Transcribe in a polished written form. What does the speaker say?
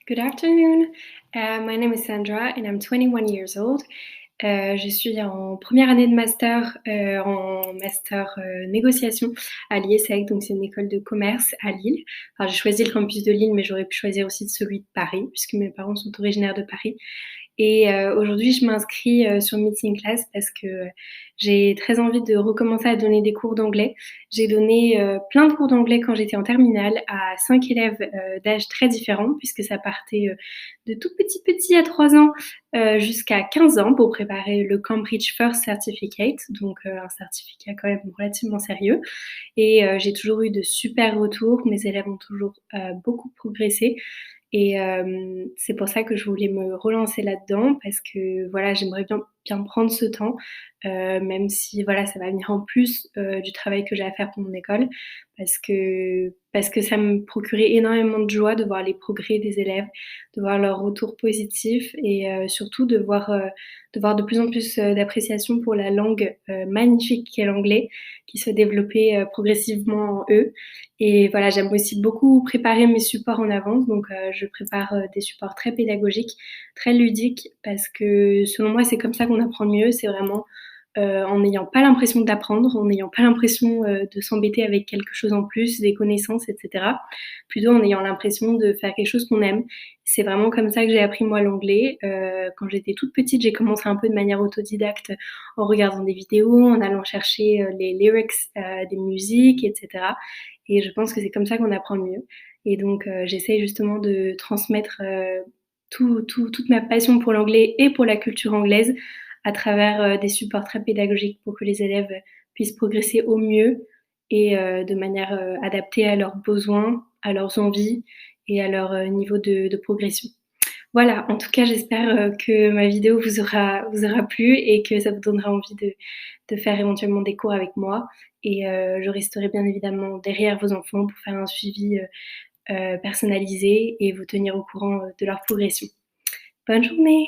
Good afternoon. My name is Sandra and I'm 21 years old. Je suis en première année de master, en master négociation à l'IESEG, donc c'est une école de commerce à Lille. Enfin, j'ai choisi le campus de Lille, mais j'aurais pu choisir aussi celui de Paris, puisque mes parents sont originaires de Paris. Et aujourd'hui, je m'inscris sur Meeting Class parce que j'ai très envie de recommencer à donner des cours d'anglais. J'ai donné plein de cours d'anglais quand j'étais en terminale à 5 élèves d'âges très différents, puisque ça partait de tout petit à 3 ans jusqu'à 15 ans pour préparer le Cambridge First Certificate, donc un certificat quand même relativement sérieux. Et j'ai toujours eu de super retours. Mes élèves ont toujours beaucoup progressé. Et c'est pour ça que je voulais me relancer là-dedans parce que voilà, j'aimerais bien prendre ce temps, même si voilà, ça va venir en plus du travail que j'ai à faire pour mon école, parce que ça me procurait énormément de joie de voir les progrès des élèves, de voir leurs retours positifs et surtout de voir de plus en plus d'appréciation pour la langue magnifique qu'est l'anglais, qui se développait progressivement en eux. Et voilà, j'aime aussi beaucoup préparer mes supports en avance. Donc, je prépare des supports très pédagogiques, très ludiques, parce que selon moi, c'est comme ça qu'on apprend le mieux. C'est vraiment en n'ayant pas l'impression d'apprendre, en n'ayant pas l'impression de s'embêter avec quelque chose en plus, des connaissances, etc. Plutôt en ayant l'impression de faire quelque chose qu'on aime. C'est vraiment comme ça que j'ai appris moi l'anglais. Quand j'étais toute petite, j'ai commencé un peu de manière autodidacte en regardant des vidéos, en allant chercher les lyrics des musiques, etc. Et je pense que c'est comme ça qu'on apprend le mieux. Et donc, j'essaye justement de transmettre toute ma passion pour l'anglais et pour la culture anglaise à travers des supports très pédagogiques pour que les élèves puissent progresser au mieux et de manière adaptée à leurs besoins, à leurs envies et à leur niveau de progression. Voilà, en tout cas, j'espère que ma vidéo vous aura plu et que ça vous donnera envie de faire éventuellement des cours avec moi. Et je resterai bien évidemment derrière vos enfants pour faire un suivi personnalisé et vous tenir au courant de leur progression. Bonne journée!